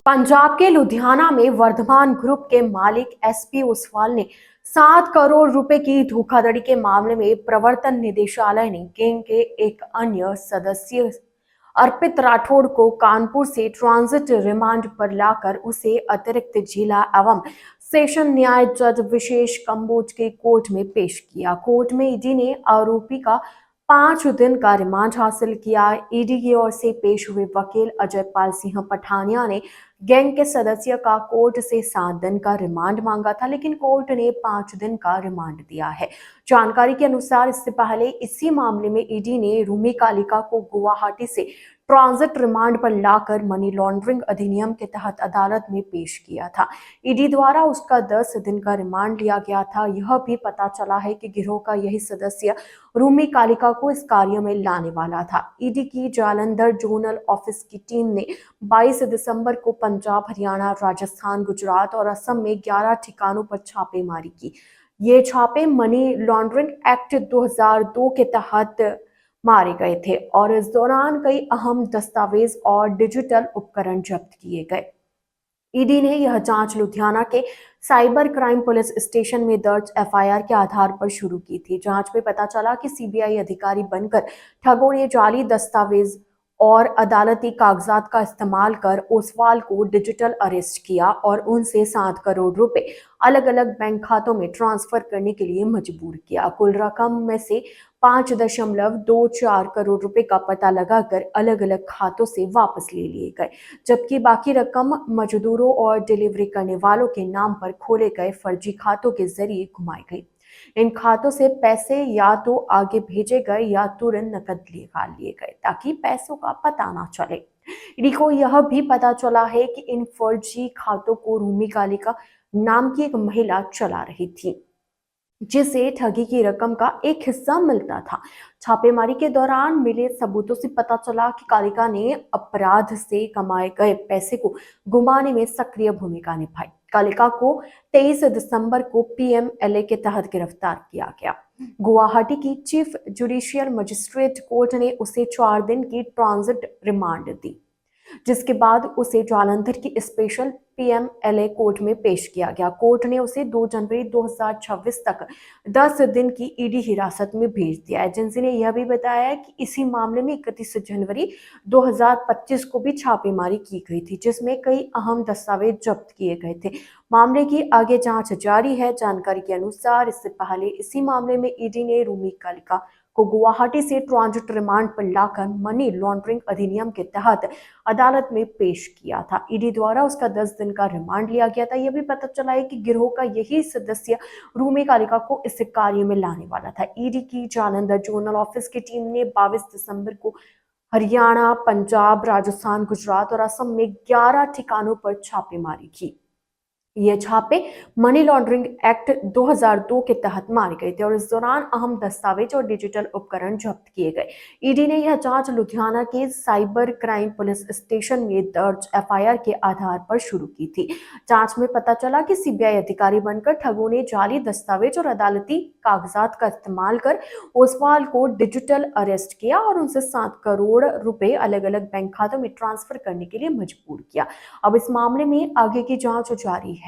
पंजाब के लुधियाना में वर्धमान ग्रुप के मालिक एसपी ओसवाल ने 7 करोड़ रुपए की धोखाधड़ी के मामले में प्रवर्तन निदेशालय ने गैंग के एक अन्य सदस्य अर्पित राठौड़ को कानपुर से ट्रांजिट रिमांड पर लाकर उसे अतिरिक्त जिला एवं सेशन न्याय जज विशेष कंबोज के कोर्ट में पेश किया। कोर्ट में ईडी ने आरोपी का 5 दिन का रिमांड हासिल किया। ईडी की ओर से पेश हुए वकील अजय पाल सिंह पठानिया ने गैंग के सदस्य का कोर्ट से 7 दिन का रिमांड मांगा था, लेकिन कोर्ट ने 5 दिन का रिमांड दिया है। जानकारी के अनुसार इससे पहले इसी मामले में ईडी ने रूमी कालिका को गुवाहाटी से ट्रांजिट रिमांड पर लाकर मनी लॉन्ड्रिंग अधिनियम के तहत अदालत में पेश किया था। ईडी द्वारा उसका 10 दिन का रिमांड लिया गया था। यह भी पता चला है कि गिरोह का यही सदस्य रूमी कालिका को इस कार्य में लाने वाला था। ईडी की जालंधर जोनल ऑफिस की टीम ने 22 दिसंबर को पंजाब, हरियाणा, राजस्थान, गुजरात और असम में 11 ठिकानों पर छापेमारी की। ये छापे मनी लॉन्ड्रिंग एक्ट 2002 के तहत मारे गए थे और इस दौरान कई अहम दस्तावेज और डिजिटल उपकरण जब्त किए गए। ईडी ने यह जांच लुधियाना के साइबर क्राइम पुलिस स्टेशन में दर्ज एफआईआर के आधार पर शुरू की थी। जांच में पता चला कि सीबीआई अधिकारी बनकर ठगों ने जाली दस्तावेज और अदालती कागजात का इस्तेमाल कर ओसवाल को डिजिटल अरेस्ट किया और उनसे 7 करोड़ रुपए अलग अलग बैंक खातों में ट्रांसफर करने के लिए मजबूर किया। कुल रकम में से 5.24 करोड़ रुपए का पता लगाकर अलग अलग खातों से वापस ले लिए गए, जबकि बाकी रकम मजदूरों और डिलीवरी करने वालों के नाम पर खोले गए फर्जी खातों के जरिए घुमाई गई। इन खातों से पैसे या तो आगे भेजे गए या तुरंत नकद निकाल लिए गए ताकि पैसों का पता ना चले। ईडी को यह भी पता चला है कि इन फर्जी खातों को रूमी कालिका नाम की एक महिला चला रही थी, जिसे ठगी की रकम का एक हिस्सा मिलता था। छापेमारी के दौरान मिले सबूतों से पता चला कि कालिका ने अपराध से कमाए गए पैसे को घुमाने में सक्रिय भूमिका निभाई। कालिका को 23 दिसंबर को पीएमएलए के तहत गिरफ्तार किया गया। गुवाहाटी की चीफ जुडिशियल मजिस्ट्रेट कोर्ट ने उसे 4 दिन की ट्रांजिट रिमांड दी, जिसके बाद उसे जालंधर की स्पेशल पीएमएलए कोर्ट में पेश किया गया। कोर्ट ने उसे 2 जनवरी 2026 तक 10 दिन की ईडी हिरासत में भेज दिया। एजेंसी ने यह भी बताया कि इसी मामले में 31 जनवरी 2025 को भी छापेमारी की गई थी, जिसमें कई अहम दस्तावेज जब्त किए गए थे। मामले की आगे जांच जारी है। जानकारी के अनुसार इससे पहले इसी मामले में ईडी ने रूमी कालिका को गुवाहाटी से ट्रांजिट रिमांड पर लाकर मनी लॉन्ड्रिंग अधिनियम के तहत अदालत में पेश किया था। ईडी द्वारा उसका 10 दिन का रिमांड लिया गया था। यह भी पता चला है कि गिरोह का यही सदस्य रूमी कालिका को इस कार्य में लाने वाला था। ईडी की जालंधर जोनल ऑफिस की टीम ने 22 दिसंबर को हरियाणा, पंजाब, राजस्थान, गुजरात और असम में 11 ठिकानों पर छापेमारी की। ये छापे मनी लॉन्ड्रिंग एक्ट 2002 के तहत मारे गए थे और इस दौरान अहम दस्तावेज और डिजिटल उपकरण जब्त किए गए। ईडी ने यह जांच लुधियाना के साइबर क्राइम पुलिस स्टेशन में दर्ज एफआईआर के आधार पर शुरू की थी। जांच में पता चला कि सीबीआई अधिकारी बनकर ठगों ने जाली दस्तावेज और अदालती कागजात का इस्तेमाल कर ओसवाल को डिजिटल अरेस्ट किया और उनसे 7 करोड़ रुपए अलग अलग बैंक खातों में ट्रांसफर करने के लिए मजबूर किया। अब इस मामले में आगे की जांच जारी है।